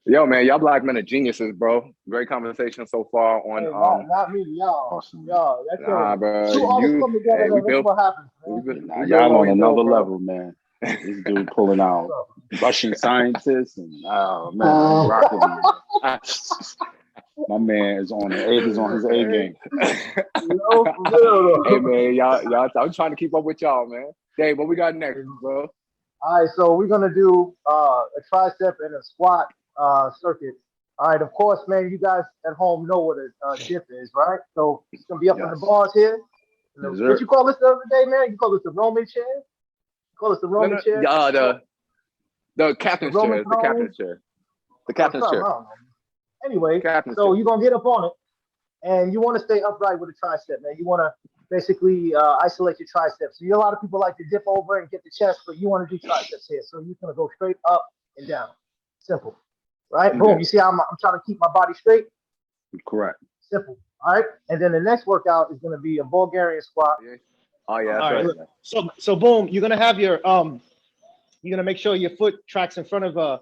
Yo, man, y'all black men are geniuses, bro. Great conversation so far on Hey, not me, y'all. Awesome. Y'all, that's nah, bro. two artists come together, Hey, man. Look what happens, Nah, we build y'all what on we another build, bro. level, man. This dude pulling out Russian scientists and oh man, I'm rocking, man. My man is on he's on his A game. Yo, for real, Hey man, y'all I'm trying to keep up with y'all, man. Dave, what we got next, bro? All right, so we're gonna do a tricep and a squat circuit. All right, of course, man, you guys at home know what a dip is, right? So it's gonna be up on the bars here. Yes, What you call this the other day, man? You call this the Roman chair? You call this the Roman chair? The captain's chair. The captain's chair. The captain's chair. I don't know. Anyway, Captain's so chair. you're gonna get up on it, and you want to stay upright with a tricep, man. You want to basically isolate your triceps. So a lot of people like to dip over and get the chest, but you want to do triceps here. So you're gonna go straight up and down. Simple, right? Yeah. Boom. You see how I'm trying to keep my body straight? Correct. Simple. All right. And then the next workout is gonna be a Bulgarian squat. Oh yeah. All right. So boom, you're gonna have your you're gonna make sure your foot tracks in front of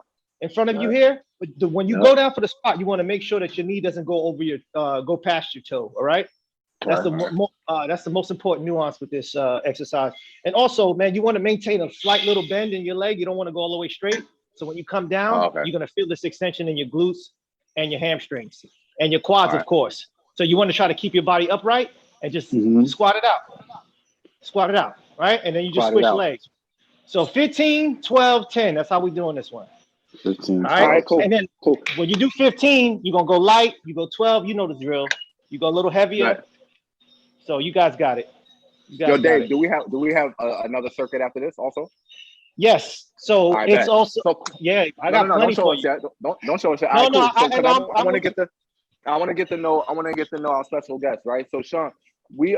you here. But when you go down for the squat, you want to make sure that your knee doesn't go over your go past your toe. All right. That's the most important nuance with this exercise. And also, man, you want to maintain a slight little bend in your leg. You don't want to go all the way straight. So when you come down, you're gonna feel this extension in your glutes and your hamstrings and your quads, of course. So you want to try to keep your body upright and just squat it out. Squat it out, right? And then you just switch legs. So 15, 12, 10. That's how we're doing this one. 15. All right, cool. And then when you do 15, you're gonna go light. You go 12, you know the drill. You go a little heavier. Right. So you guys got it. Yo, Dave, do we have another circuit after this also? Yes. So right, it's also I got plenty for you. Don't show us yet. No, I want to get to know our special guest, right? So Shaun, we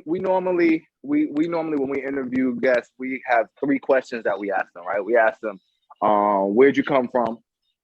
normally when we interview guests, we have 3 questions that we ask them, right? We ask them, where'd you come from?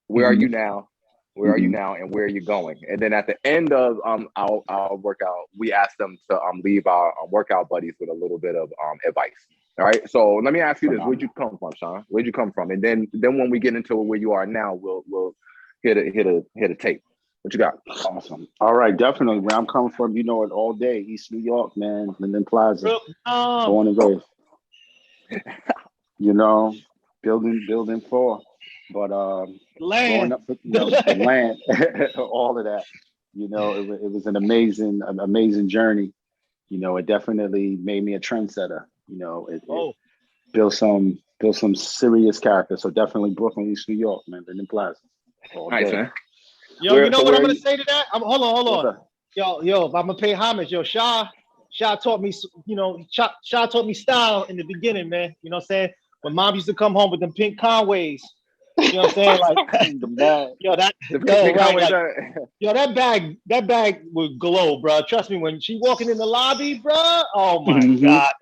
Where are you now? Where are you now, and where are you going? And then at the end of our workout, we ask them to leave our workout buddies with a little bit of advice. All right. So let me ask you this: where'd you come from, Shaun? Where'd you come from? And then when we get into where you are now, we'll hit a tape. What you got? Awesome. All right, definitely. Where I'm coming from, you know it all day. East New York, man. Linden Plaza. Born and raised. You know, building 4. But growing up, the land, all of that. You know, it was an amazing journey. You know, it definitely made me a trendsetter. You know, it built some serious character. So definitely Brooklyn, East New York, man. Linden Plaza. Nice, man. Yo, you know what I'm gonna say to that? Hold on. Yo, if I'm gonna pay homage, yo, Shaw taught me, Shaw taught me style in the beginning, man. You know what I'm saying? When mom used to come home with them pink Conways, you know what I'm saying? That bag would glow, bro. Trust me, when she walking in the lobby, bro. Oh my God,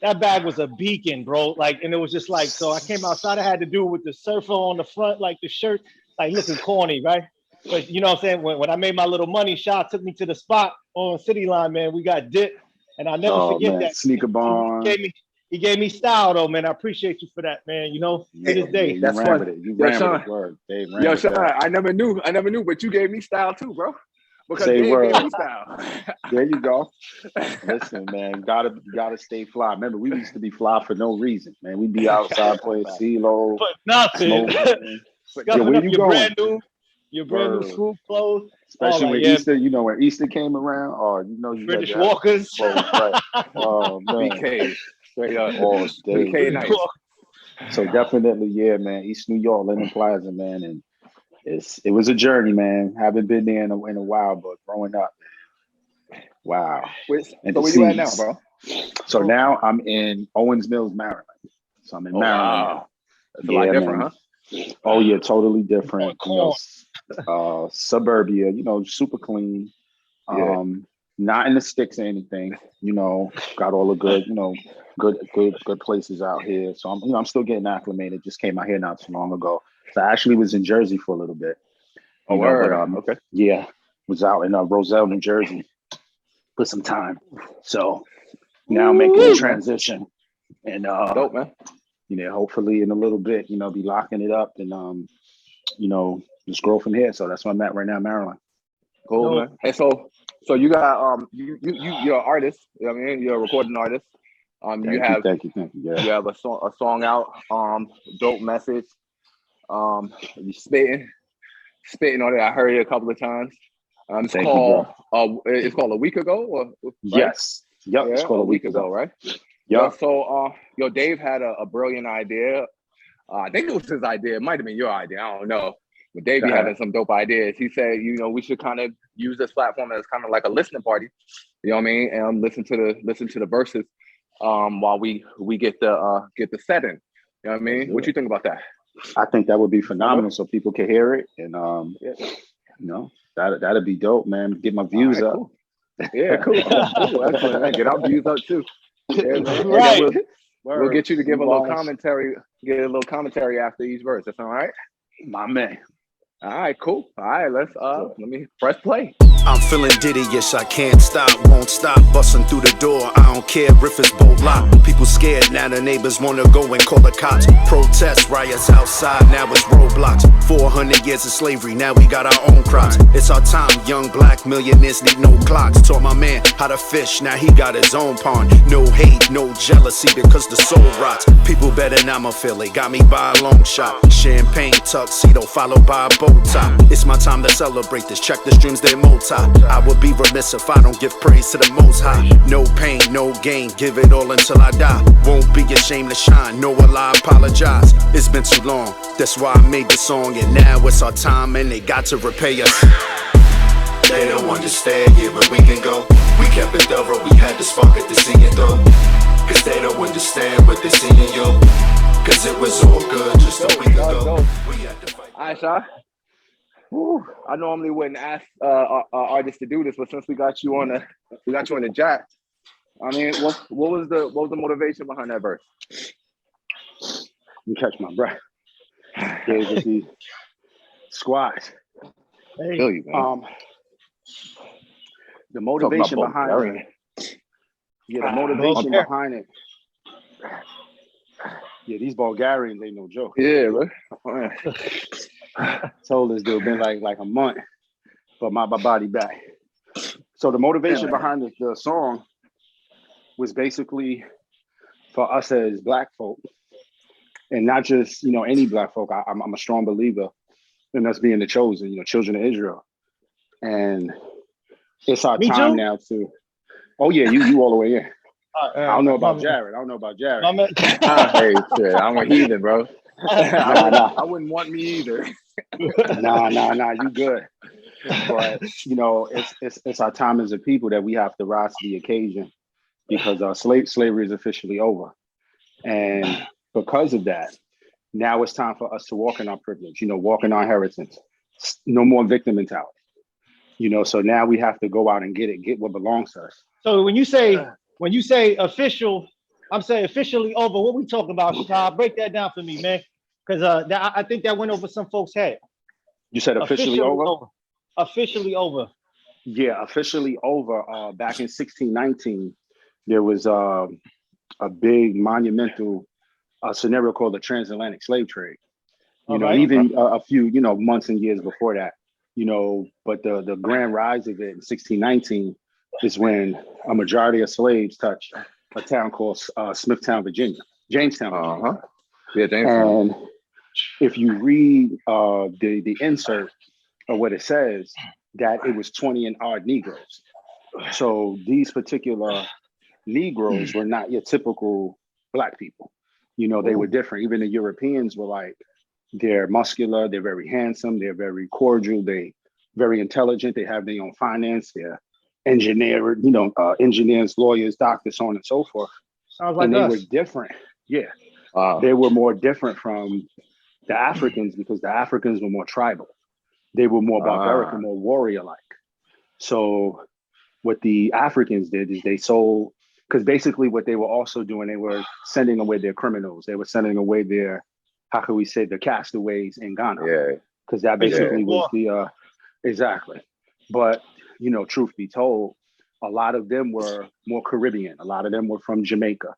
that bag was a beacon, bro. Like, and it was just like, so I came outside. I had to do it with the surfer on the front, like the shirt, like looking corny, right? But you know what I'm saying? When I made my little money, Shaw took me to the spot on City Line, man. We got dipped, and I'll never forget that. Sneaker barn. He gave me style, though, man. I appreciate you for that, man. You know, to this day. That's funny. You ran with it. Word. Yo, Shaun, I never knew, but you gave me style too, bro. Because Say Dave word. gave me style. There you go. Listen, man, gotta stay fly. Remember, we used to be fly for no reason, man. We'd be outside playing CeeLo. But nothing. Where you going? Your brand new school clothes. Especially when Easter, you know, when Easter came around, you know, you British Walkers. Right. Oh man. BK. Straight up. All day. BK nice. So definitely, yeah, man. East New York, Linden Plaza, man. And it was a journey, man. Haven't been there in a while, but growing up, man. Wow. So where you at now, bro? So now I'm in Owens Mills, Maryland. So I'm in Maryland. Wow. That's a lot different, man. Huh? Oh yeah, totally different. You know, suburbia, you know, super clean. Not in the sticks or anything, you know, got all the good, you know, good places out here. So I'm still getting acclimated. Just came out here not too long ago. So I actually was in Jersey for a little bit. Oh, word. Okay. Yeah, was out in Roselle, New Jersey for some time. So now I'm making a transition. And dope, man. You know, hopefully in a little bit, you know, be locking it up and you know, just grow from here. So that's where I'm at right now, Maryland. Cool, man. And so you got you're an artist. You know what I mean? You're a recording artist. Thank you. Yeah. You have a song out. Dope message. You spitting on it. I heard it a couple of times. It's called A Week Ago, or right? Yes. Yep. Yeah, it's called A Week Ago, right? Yeah. So Dave had a brilliant idea. I think it was his idea. It might have been your idea. I don't know. But Dave be having some dope ideas. He said, we should kind of use this platform as kind of like a listening party. You know what I mean? And listen to the verses while we get the setting. You know what I mean? What you think about that? I think that would be phenomenal, so people can hear it, and that'd be dope, man. Get my views up. Cool. Yeah, cool. Excellent, man. Get our views up too. Yeah, man. Right. We'll get you to give a little commentary. Get a little commentary after each verse. That's all right, my man. All right, cool. All right, let me press play. I'm feeling diddy-ish, I can't stop, won't stop, busting through the door, I don't care if it's bolt lock. People scared, now the neighbors wanna go and call the cops. Protest, riots outside, now it's roadblocks. 400 years of slavery, now we got our own crops. It's our time, young black millionaires need no clocks. Taught my man how to fish, now he got his own pond. No hate, no jealousy, because the soul rots. People better I'ma feel it, got me by a long shot. Champagne tuxedo, followed by a bow tie. It's my time to celebrate this, check the streams, they're multi. I would be remiss if I don't give praise to the Most High. No pain, no gain, give it all until I die. Won't be ashamed to shine, no will I apologize. It's been too long, that's why I made the song. And now it's our time and they got to repay us. They don't understand, yeah, but we can go. We kept it thorough, we had to spark it to see it though. Cause they don't understand what they're seeing, yo. Cause it was all good just a week ago. We had to fight. All right, Shaun. I normally wouldn't ask artists to do this, but since we got you on the jack, I mean, what was the motivation behind that verse? You catch my breath. Gave it the squats. Hey. Feel you, man. The motivation behind it. Yeah, the motivation behind it. Yeah, these Bulgarians ain't no joke. Yeah, man. Told this dude been like a month, but my body back. So the motivation behind the song was basically for us as Black folk, and not just any Black folk. I'm a strong believer in us being the chosen, children of Israel, and it's our time now to. Oh yeah, you all the way in. I don't know about Jared. Hey, shit, I'm a heathen, bro. I wouldn't want me either. Nah, you good. But it's our time as a people that we have to rise to the occasion, because slavery is officially over, and because of that, now it's time for us to walk in our privilege. Walk in our inheritance. No more victim mentality. So now we have to go out and get what belongs to us. So when you say official, I'm saying officially over. What we talking about, Shaun? Break that down for me, man. Because I think that went over some folks' head. You said officially over? Officially over. Yeah, officially over. Back in 1619, there was a big monumental scenario called the Transatlantic slave trade. Even a few months and years before that. But the grand rise of it in 1619 is when a majority of slaves touched a town called Jamestown, Virginia. Yeah, Jamestown. And if you read the insert of what it says, that it was 20 and odd Negroes. So these particular Negroes were not your typical Black people. They were different. Even the Europeans were like, they're muscular, they're very handsome, they're very cordial, they very intelligent, they have their own finance, they're engineers, lawyers, doctors, so on and so forth. Sounds like and us. They were different. Yeah. They were more different from the Africans, because the Africans were more tribal. They were more barbaric and more warrior-like. So what the Africans did is they sold, because basically what they were also doing, they were sending away their criminals. They were sending away their, how can we say, the castaways in Ghana. Yeah. Because that basically was the, exactly. But, truth be told, a lot of them were more Caribbean. A lot of them were from Jamaica,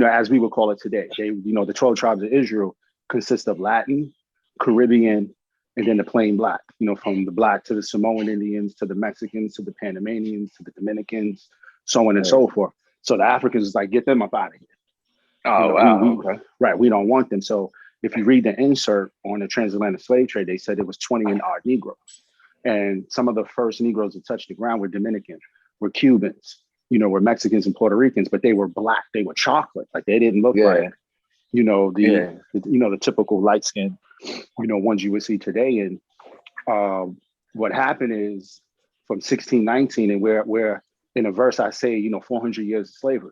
as we would call it today. They, the 12 tribes of Israel consist of Latin, Caribbean, and then the plain black, you know, from the black to the Samoan Indians, to the Mexicans, to the Panamanians, to the Dominicans, so on and so forth. So the Africans is like, get them up out of here. Oh, You know, wow. Okay. Right, we don't want them. So if you read the insert on the transatlantic slave trade, they said it was 20 and odd Negroes. And some of the first Negroes that touched the ground were Dominican, were Cubans, you know, were Mexicans and Puerto Ricans, but they were black, they were chocolate. Like they didn't look like, you know, the typical light skin, you know, ones you would see today. And what happened is from 1619, and where in a verse I say, you know, 400 years of slavery.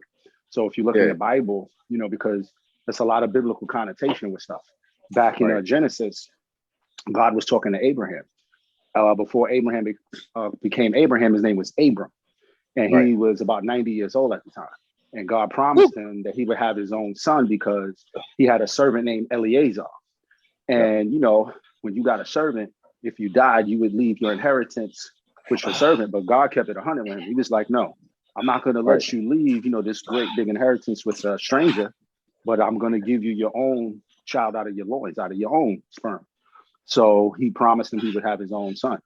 So if you look in the Bible, you know, because there's a lot of biblical connotation with stuff. Back in Genesis, God was talking to Abraham. Before Abraham became Abraham, his name was Abram. And he was about 90 years old at the time. And God promised him that he would have his own son because he had a servant named Eliezer. And, you know, when you got a servant, if you died, you would leave your inheritance with your servant. But God kept it 100 with him. He was like, no, I'm not going to let you leave, you know, this great big inheritance with a stranger, but I'm going to give you your own child out of your loins, out of your own sperm. So he promised him he would have his own son,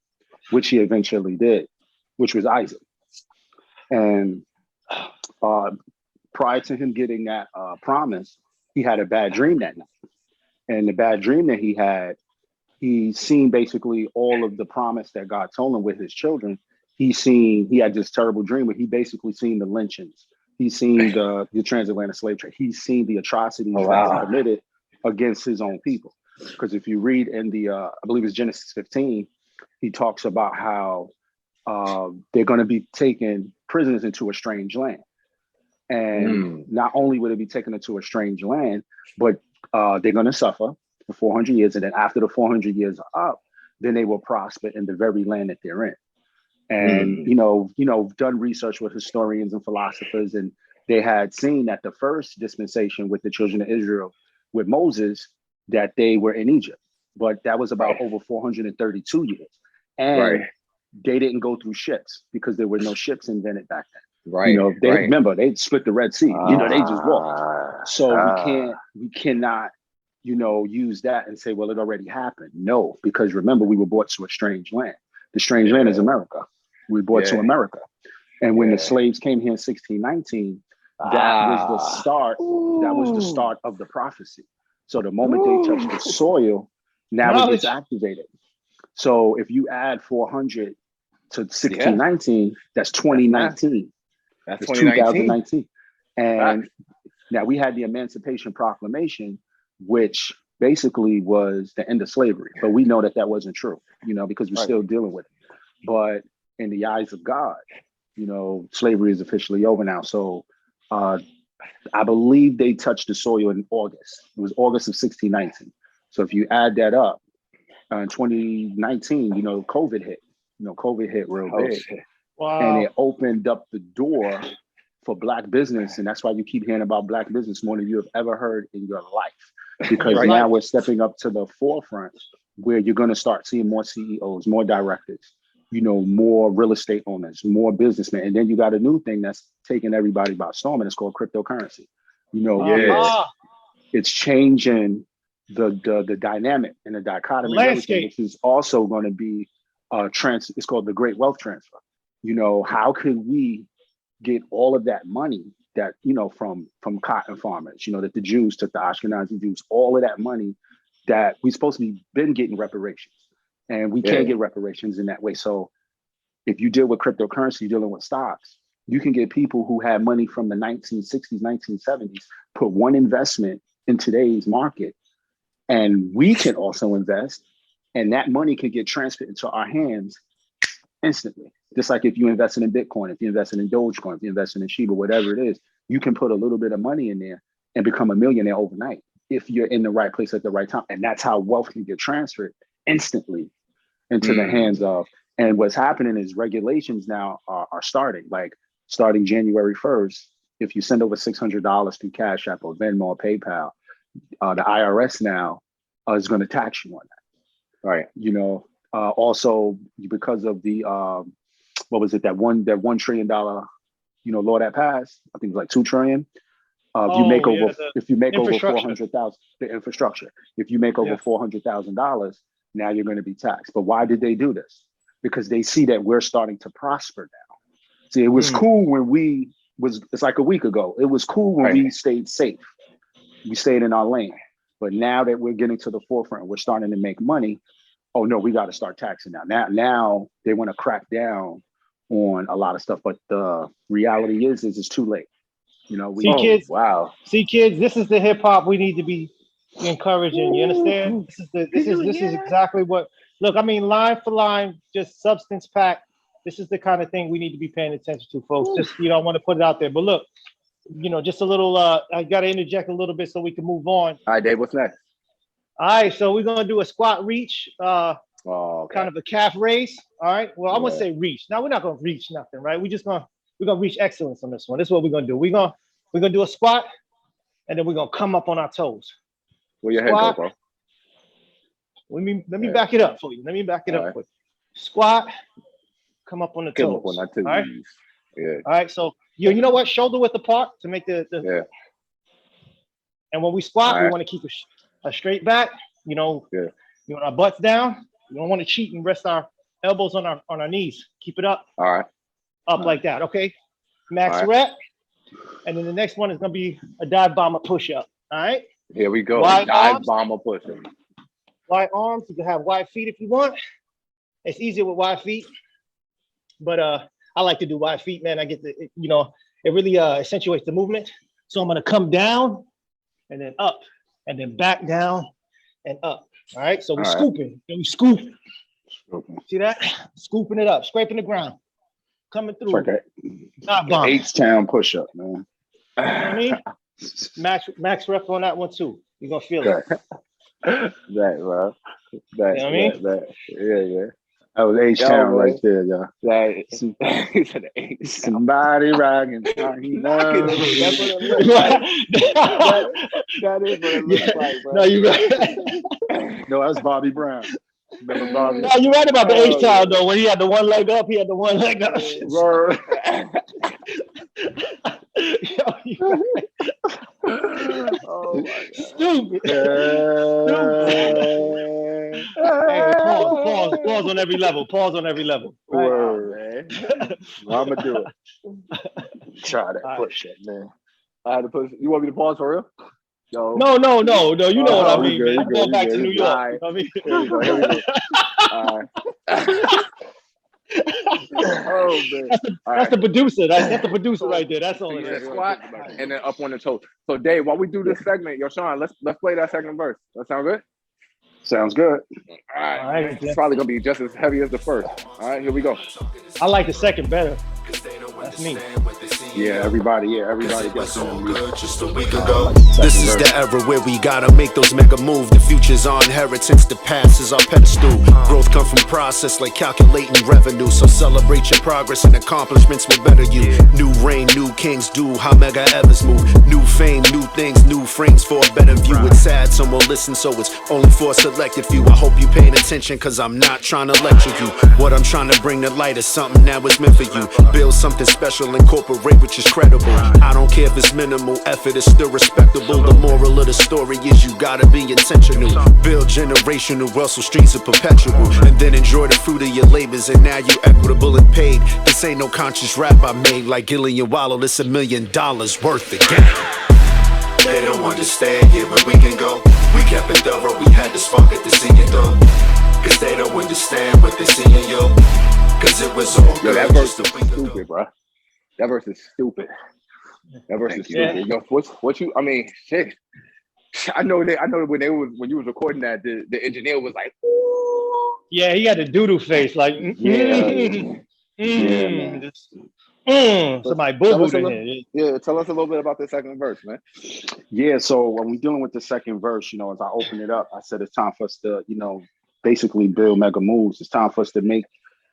which he eventually did, which was Isaac. And prior to him getting that promise, he had a bad dream that night. And the bad dream that he seen basically all of the promise that God told him with his children. He had this terrible dream where he basically seen the lynchings. He's seen the transatlantic slave trade. He's seen the atrocities that were committed against his own people. Because if you read in the, I believe it's Genesis 15, he talks about how they're going to be taken prisoners into a strange land. And not only would it be taken into a strange land, but they're going to suffer for 400 years. And then after the 400 years are up, then they will prosper in the very land that they're in. And, you know, done research with historians and philosophers, and they had seen that the first dispensation with the children of Israel with Moses, that they were in Egypt, but that was about over 432 years. And they didn't go through ships because there were no ships invented back then. You know, remember, they split the Red Sea, you know, they just walked. So we cannot, you know, use that and say, well, it already happened. No, because remember, we were brought to a strange land. The strange land is America. We were brought to America. And when the slaves came here in 1619, that was the start. That was the start of the prophecy. So the moment they touched the soil, now it gets activated. So if you add 400 to 1619, that's 2019. That's 2019. And now we had the Emancipation Proclamation, which basically was the end of slavery. But we know that wasn't true, you know, because we're still dealing with it. But in the eyes of God, you know, slavery is officially over now. So I believe they touched the soil in August. It was August of 1619. So if you add that up, in 2019, you know, COVID hit. You know, COVID hit real big. Wow. And it opened up the door for Black business. And that's why you keep hearing about Black business more than you have ever heard in your life. Because now we're stepping up to the forefront where you're going to start seeing more CEOs, more directors, you know, more real estate owners, more businessmen. And then you got a new thing that's taking everybody by storm, and it's called cryptocurrency. You know, it's changing the dynamic and the dichotomy landscape, which is also going to be it's called the great wealth transfer. You know, how could we get all of that money that, you know, from cotton farmers, you know, that the Jews took, the Ashkenazi Jews, all of that money that we supposed to be been getting reparations, and we can't get reparations in that way. So if you deal with cryptocurrency, you're dealing with stocks. You can get people who had money from the 1960s, 1970s, put one investment in today's market, and we can also invest, and that money can get transferred into our hands instantly. Just like if you invested in Bitcoin, if you invested in Dogecoin, if you invested in Shiba, whatever it is, you can put a little bit of money in there and become a millionaire overnight if you're in the right place at the right time. And that's how wealth can get transferred instantly into the hands of. And what's happening is regulations now are starting, like starting January 1st. If you send over $600 through Cash App or Venmo or PayPal, the IRS now is going to tax you on that. Right. You know, also because of the, what was it, that $1 trillion, you know, law that passed, I think it was like 2 trillion. If you make over 400,000, the infrastructure, if you make over $400,000, Now you're going to be taxed. But why did they do this? Because they see that we're starting to prosper now. See, it was cool when it's like a week ago. It was cool when we stayed safe. We stayed in our lane. But now that we're getting to the forefront, we're starting to make money. Oh no, we got to start taxing now. Now they want to crack down on a lot of stuff. But the reality is it's too late. You know, kids, this is the hip hop we need to be encouraging. You understand? This is exactly what. Look, I mean, line for line, just substance packed. This is the kind of thing we need to be paying attention to, folks. Just I want to put it out there. But look, just a little. I got to interject a little bit so we can move on. All right, Dave. What's next? All right, so we're gonna do a squat reach, kind of a calf raise. All right. Well, I'm gonna say reach. Now we're not gonna reach nothing, right? We're gonna reach excellence on this one. This is what we're gonna do. We're gonna do a squat, and then we're gonna come up on our toes. Where your head go, bro? Let me back it up for you. For you. Squat, come up on the toes. All right. Yeah. All right. So you know what? Shoulder width apart to make the. And when we squat, we want to keep a straight back. You want our butts down. You don't want to cheat and rest our elbows on our knees. Keep it up. All right. Up like that. Okay. Max rep. And then the next one is gonna be a dive bomber push up. All right. Here we go. Wide dive arms. bomber push up. Wide arms. You can have wide feet if you want. It's easier with wide feet, but I like to do wide feet, man. I get it really accentuates the movement. So I'm gonna come down and then up and then back down and up. All right. So we're scooping. And we scoop. See that? Scooping it up, scraping the ground, coming through. Okay. H-Town push up, man. You know what I mean? Max rep on that one too. You're gonna feel it. That, bro. You know what I mean? Yeah. That was H-Town right there, y'all. Somebody rocking. That is what it looks like, bro. No, you're right. No, that's Bobby Brown. Remember Bobby? No, you're right about the H-Town though. When he had the one leg up, Oh my God. Stupid. Hey, pause on every level. Right. Word, man. I'm gonna do it. Try that push it, man. I had to push. You want me to pause for real? No. You know what I mean, man. I'm going back to New York. Right. You know what I mean? Here we go. All right. Oh man, that's the producer. That's the producer right there. That's all it is. Squat and then up on the toes. So Dave, while we do this segment, Shaun, let's play that second verse. That sound good? Sounds good. All right. It's probably gonna be just as heavy as the first. All right, here we go. I like the second better. That's me. Yeah, everybody gets on just a week ago. This is the era where we gotta make those mega moves. The future's our inheritance, the past is our pedestal. Growth come from process like calculating revenue. So celebrate your progress and accomplishments will better you. New reign, new kings do how mega evers move. New fame, new things, new frames for a better view. It's sad, some will listen, so it's only for a selected few. I hope you paying attention, cause I'm not trying to lecture you. What I'm trying to bring to light is something that was meant for you. Build something special, incorporate which is credible. I don't care if it's minimal, effort is still respectable. The moral of the story is you gotta be intentional. Build generational wealth so streams are perpetual. And then enjoy the fruit of your labors, and now you equitable and paid. This ain't no conscious rap I made like Gillian Wallow. This $1 million worth the game. They don't understand here where we can go. We kept it thorough, we had to spark at the singing though. Cause they don't understand what they're seeing, yo. Cause it was all good. That verse is stupid, bro. That verse is stupid. Yo, what you? I mean, shit. I know when you was recording that, the engineer was like, ooh. Yeah, he had a doodle face, like, somebody boo-booed in here. Yeah, tell us a little bit about the second verse, man. Yeah, so when we're dealing with the second verse, as I open it up, I said it's time for us to, basically build mega moves. It's time for us to make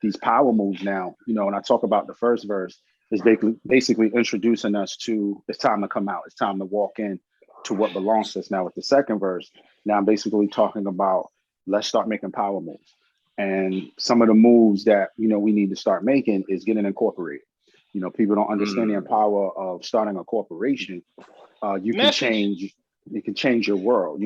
these power moves now. And I talk about the first verse is basically introducing us to it's time to come out. It's time to walk in to what belongs to us. Now with the second verse, now I'm basically talking about let's start making power moves. And some of the moves that, we need to start making is getting incorporated. People don't understand the power of starting a corporation. You can change your world.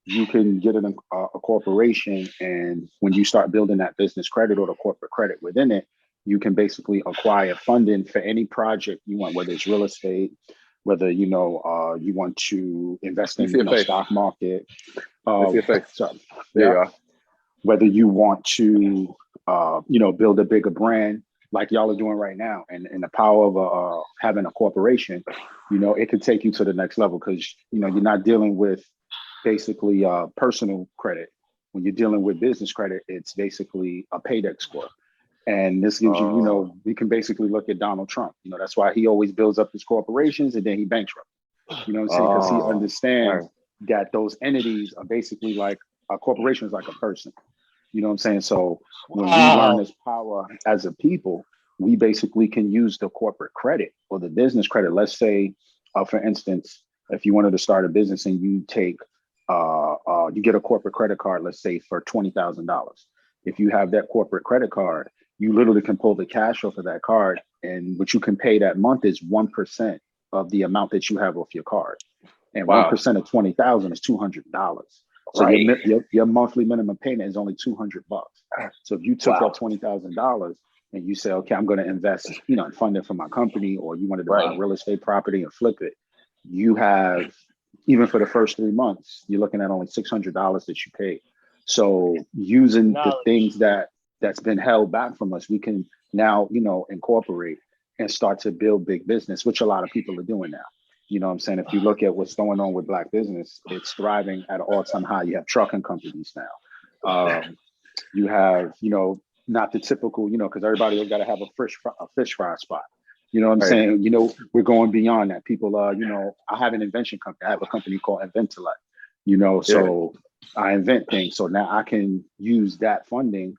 you can get a corporation, and when you start building that business credit or the corporate credit within it, you can basically acquire funding for any project you want, whether it's real estate, whether you want to invest in stock market. Sorry. There you are. Whether you want to build a bigger brand like y'all are doing right now, and the power of having a corporation, it could take you to the next level, because you're not dealing with basically personal credit. When you're dealing with business credit, it's basically a paydex score. And this gives you, we can basically look at Donald Trump. That's why he always builds up his corporations and then he bankrupt. You know what I'm saying? Because he understands that those entities are basically like a corporation is like a person. You know what I'm saying? So when we learn this power as a people, we basically can use the corporate credit or the business credit. Let's say, for instance, if you wanted to start a business and you take, you get a corporate credit card, let's say for $20,000. If you have that corporate credit card, you literally can pull the cash off of that card, and what you can pay that month is 1% of the amount that you have off your card. And 1% of 20,000 is $200. So your monthly minimum payment is only $200. So if you took that $20,000 and you say, okay, I'm going to invest, in funding for my company, or you wanted to buy real estate property and flip it, you have, even for the first 3 months, you're looking at only $600 that you pay. So using the things that's been held back from us, we can now, incorporate and start to build big business, which a lot of people are doing now. You know what I'm saying? If you look at what's going on with Black business, it's thriving at an all-time high. You have trucking companies now. You have, not the typical, because everybody has got to have a fish fry spot. You know what I'm saying? We're going beyond that. People are, I have an invention company. I have a company called Inventellect, so I invent things. So now I can use that funding,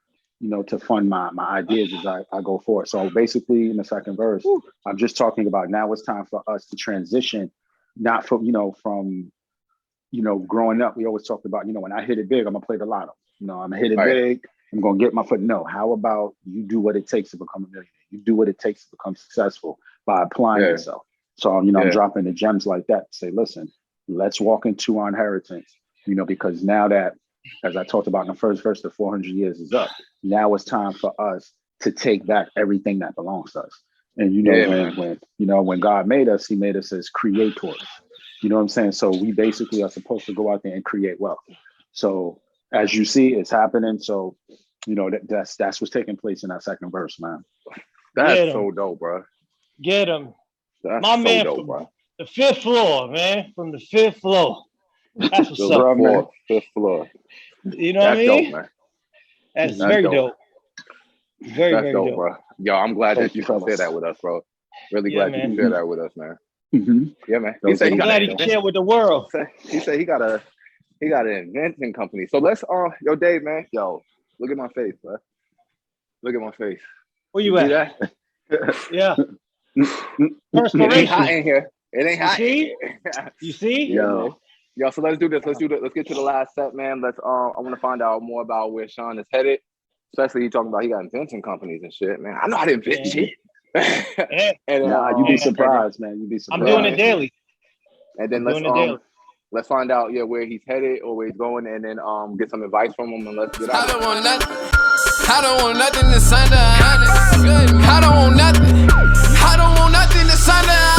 to fund my ideas as I go forward. So basically in the second verse, I'm just talking about now it's time for us to transition, not from, from growing up, we always talked about, when I hit it big, I'm gonna play the lotto. I'm gonna hit it big, I'm gonna get my foot. No, how about you do what it takes to become a millionaire? You do what it takes to become successful by applying yourself. So, I'm dropping the gems like that to say, listen, let's walk into our inheritance, because now that, as I talked about in the first verse, the 400 years is up. Now it's time for us to take back everything that belongs to us. And when God made us, he made us as creators. You know what I'm saying? So we basically are supposed to go out there and create wealth. So as you see, it's happening. So, that's what's taking place in that second verse, man. That's so dope, bro. Get him. That's my so man dope, from bro. The fifth floor, man. From the fifth floor. That's what's up. Fifth floor. You know what I mean? Dope, man. That's very dope. Very dope, bro. Yo, I'm glad that you can share that with us, bro. Really glad you can share that with us, man. Yeah, man. I'm glad he can share with the world. He said he got an inventing company. So let's yo, Dave, man. Yo, look at my face, bro. Look at my face. Where you at? That? Yeah. It ain't hot in here. It ain't hot. You see? Yo, so let's do this. Let's get to the last set, man. I want to find out more about where Shaun is headed. Especially he talking about he got inventing companies and shit, man. I know how to invent shit. And you'd be surprised, man. You'd be surprised. I'm doing it daily. And then let's find out where he's headed or where he's going, and then get some advice from him, and let's get out. I don't want nothing to sign the honest. I don't want nothing. I don't want nothing to sign the